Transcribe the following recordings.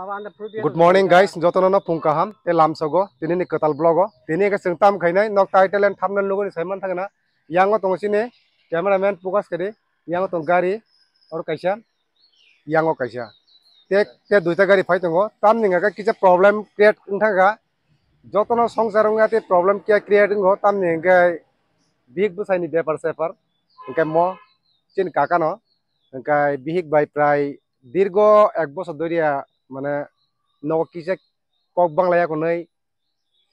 Good morning guys, jotono pungkaham te lamsogo tini ni ketal blogo tini ke sengtam khainai nok title and thumbnail logo ni saiman thagna yango tong sini cameraman pukas kede yango tong gari or kaisa yango kaisa te duita gari phai tongo tam ninga ka kisa problem create unthaga jotono songsarunga te problem kia create ngo tam ninga big busai ni paper saper engkai mo chin kakano engkai bihik by prai dirgo ek bosor doria মানে knock কিসে cock বাংলায়া কোनै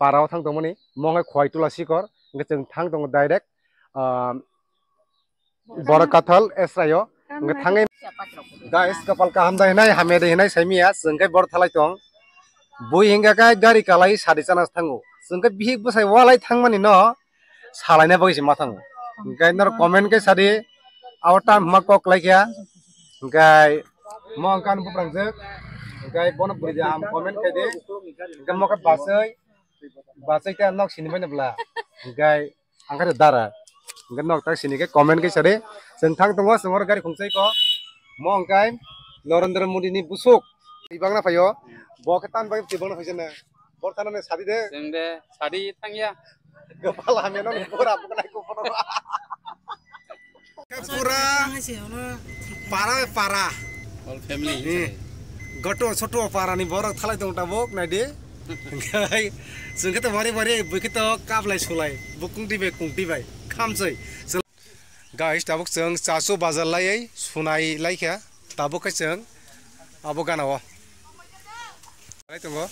পারাও थां दंमोनि मंगाय खयतुला seeker जों थां दङ direct बरकाथल एसरायो थाङै guys कपाल काहाम दाहिनाय हामे दाहिनाय साइमिया जोंखाय बर थालाय दं बुइ हिंगाखाय गारि कालाय सादि जानास थांगौ जोंखाय बिहिक बसाय वालाय थांमानि न सालायना बगिसि मा थाङो ओंखाय नर कमेन्ट के सादि आव टाइम मा कक लायखया ओंखाय मंगान बुब्रांजो Guys, bon beri jam komen kade, kamu kan basai kan nok sini mana bela, guys, angkat darah, kan nok tak sini ke komen ke sade, sentang tunggu semua gari fungsi ko, mau angkai, Narendra Modi ni busuk, ibang na payo, bawa ketan bagi ibang na payo na, bawa tanah ni sadi deh, sadi tangya, kepala hamil na pura bukan aku pura, pura, para, all family. Goto soto parani borok thalai dong tabok nade gai sungkete bari bukito kablai sulai bukung dibe kungti bai khamsai guys tabok jeng chaso bazar lai sunai laikha tabok ka jeng abo ganawo lai tongo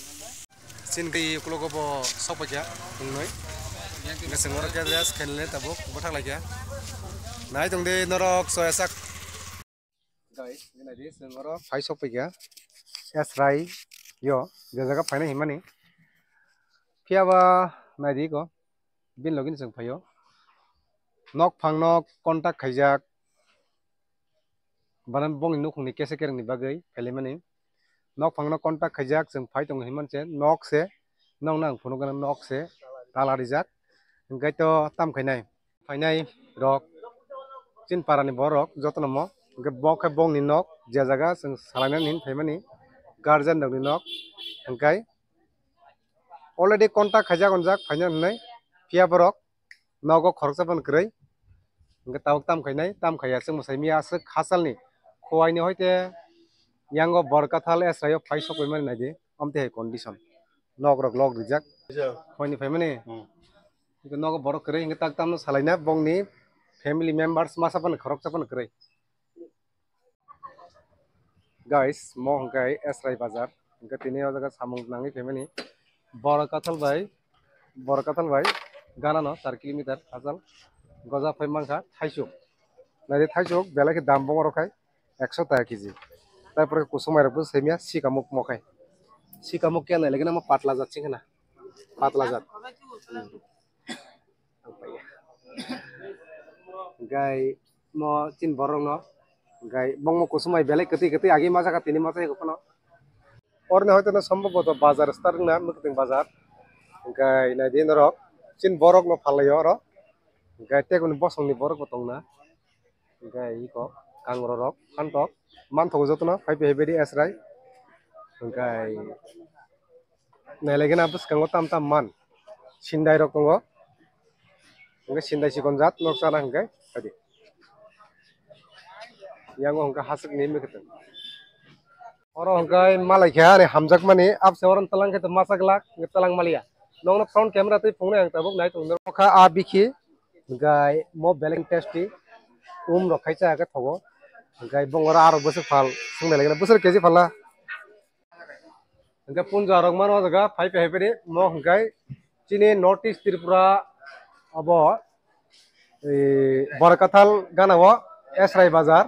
sin gi klogo bo sopakya ngnoi ngaseng ora ka dress khenle tabok bothak laikya nai tongde norok soyasak guys ini nadi sengoro phai sopakya Esrai yo jaga paina himani piaba nadi ko bin login jeng phayo nok phangnok contact khaijak banan bong ni nukhni kese kereng ni bagai phelimani nok phangnok contact khaijak jeng phai tong himanche nok se nong nang phono gana nok se talari jak engkai to tam khainai phainai rok chin parani borok jotno mo engkai bok kha bong ni nok je jaga jeng salaina nin phaimani Guardian dong ni nok, engkai already kontak khajak onjak final nai, pia borok, nogo khoroksa ban krei, engkai tawak tam khainai, tam khaya seng musai mia asek khasal ni, khowai ni hoite, yango borkathal esrayo phai sokoi mani nadi, amte hai condition, nog rok log rijak, khowai ni phai mani, engkai nogo borok krei, engkai tak tam no salaina bong ni family members masa ban khoroksa ban krei. Guys, mau engkai Esrai Bazar, engkai tini aja kan samung nangi family, Borakathal bay, Gana no 4 kilometer asal, goza phai mangka Thaisuk, nadi Thaisuk bela ke dam bong rokai 100 টাকা KG, তারপরে কুসুমাই রকম সেমিয়া সিকামুক মখাই, সিকামুক কেন লাগে না পাতলা যাচ্ছে কিনা, পাতলা জাত, engkai mo cin borong no. Gai bong mo kusumai belai keti agi masa ka tini masa ko no orne hoyto na সম্ভবত bazar starting na mukting bazar gai na din rok cin borok no phalayo ro gai te kun bosong ni borok botong na gai ko kangro rok khantok man thog jotno phai behebedi esrai gai na legena bus kango tam man sindai rok tongo ngai sindai sikon jat nok sana ngai adi yang hongka hasik ni meketen oro hongkai malai kha ne hamjak mani apse oran talang ke masak lak talang malia nong front camera te phone ang tabuk nai tung kha a bikhi gai mo beleng tasty rokhai cha ka thogo gai bongora aro bosuk phal sungne lagena bosur keji phala hongkai punja rok mano jaga phai pe hepedi mo hongkai chini north east tripura abo Borakathal ganao Esrai Bazar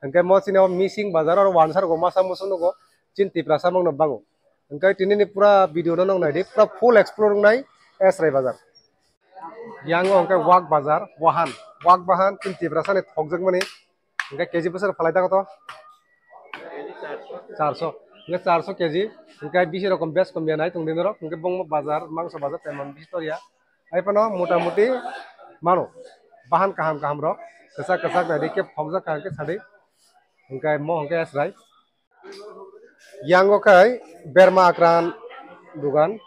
engkai mo sini missing bazar or wansar go masa musuh go cin tipra samong no bango engkai tini ni pura video no nong nai di pura full explore nai Esrai Bazar yango engkai wak bahan cin tipra sane thogjak mani engkai keji besar phalai ta koto 400 engkai 400 keji engkai bisi rokom best kom nai tung dinoro engkai bong bazar mangso bazar temon historia ai pano muti mano bahan kaham rok kesak nai di ke thogjak ka ke sadi engkai mo engkai Esrai yang okai berma akran dugan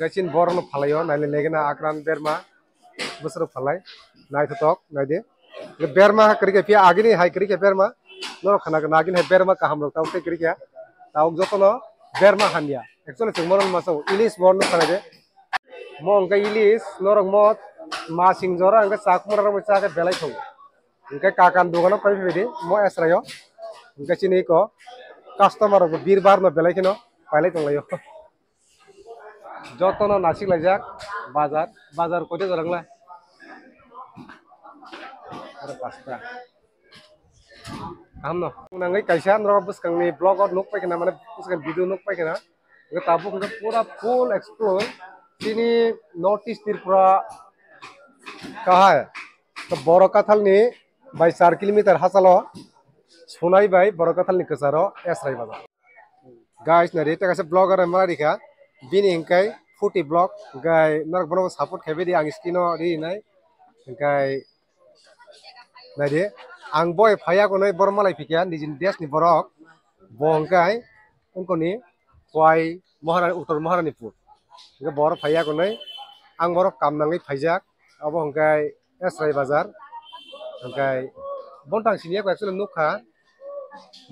gachin borno phalayo naile legena akran berma busro phalai nai tok nai de berma krike pia agini hai krike berma no khana nagin hai berma kaham rok tau krike tau jotono berma hania actually singmoron maso ilis borno khana de mo onka ilis norok mo ma singjora angka sakmora mo chaka belai thong angka kakan dugano pai bedi mo esrayo angka chini ko customer ko birbar no belai kino pailai tonglayo jotono nasik lajak bazar kote jarangla ada pasta amno nangai kaisa nro buskang ni blog or nuk paikena mane buskang video nuk paikena ga tabu ga pura full explore sini notice tirpura kaha hai to borokathal ni by 4 kilometer hasalo sunai by borokathal ni kasaro esrai bazar guys na reta kase blogger mara dikha bini ingkai futi blog gai narak bono support khebe di ang skino ri nai ingkai nade ang boy phaya ko noi bormalai pikya nijin des ni borok bongkai ungkoni kwai maharani uttor maharanipur ge bor phaya ko noi ang borok kamnangai phaijak abo hongkai esrai bazar hongkai bontang sinia ko actually nukha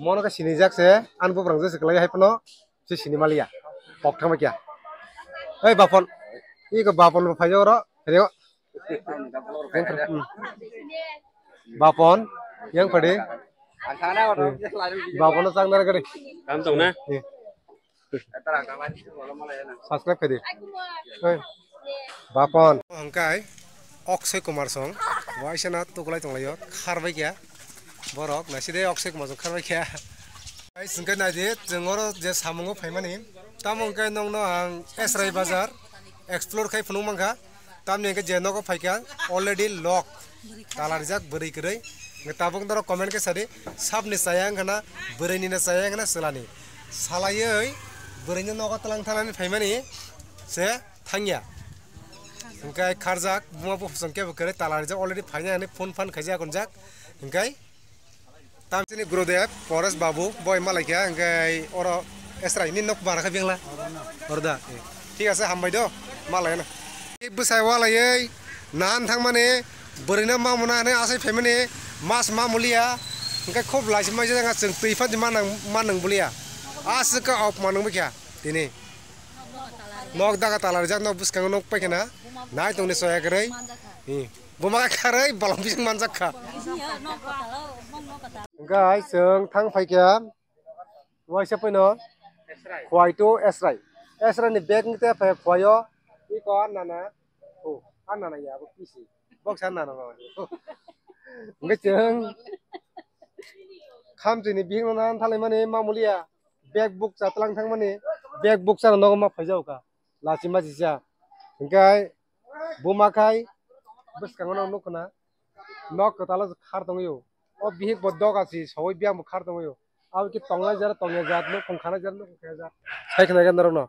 mono ka sinijak se anbo brang je seklai haipno se sinimalia pokthama kya ei bapon iko bapon phajo ro reo bapon yang pade bapon sang nar gari Cảm tổng na. subscribe kade bapon hongkai Akshay Kumar song waisana tuklai tonglayo kharbai kya borok naside Akshay Kumar song kharbai kya ai singkai naide jengoro je samungo phaimani tamongkai nongno ang esrai bazar explore khai phunung mangkha tamni ke jenoko phaikya already lock talar jak beri krei ngetabung daro comment ke sari sabni sayang kana berini na sayang kana selani salayoi berini nogo talang thanani phaimani se thangya ingkai kharjak buma bu sangke bukare talar jak already phaina ani phone fan khaja konjak ingkai tamchini gurudev Poras babu boy malaikia ingkai oro esrai ni nok bara khabingla orda ঠিক আছে হামবাই দ মালাই না এক বসাই ওয়ালাই নান থাংমানে বরিনা মামুনা নে আসai ফেমানে মাস মামুলিয়া इंkai খুব লাইসমাই জাঙ্গা जों তৈফা দি মানং বুলিয়া আসকা of মানং বিয়া দিনে নক দাगा তালার জাক নক বুসকাং নক পাইকেনা নাই তংনি সয়া গरै बुमा खारै बलम बिजों मानजाखा इंkai जों थां फाइkia वाइसा पैनो खवाइतो esrai esrai ni bag ni te khwayo iko nana o anana ya bo kisi box anana ma ngai jeng khamjini bing na thalai mani mamulia bag book chatlang thang mani bag book sa no ma phajau ka lachi ma jisa इंkai buma khai buskangno nukna nok katala khar tongyo o bihik boddok asi sawai biam khar tongyo अब कि तंगला जरा तंगला जात no पंखाना जरा no पंखाना जात साइक ना गंदर no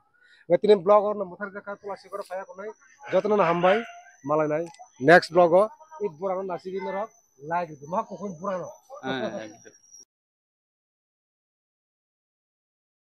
गतिन blog और न मुथर जका तुला सिकर फाया को नै जतन न हमबाय मालाय नाय नेक्स्ट ब्लॉग इ बुरानो नासिबि न लाइक मा को बुरानो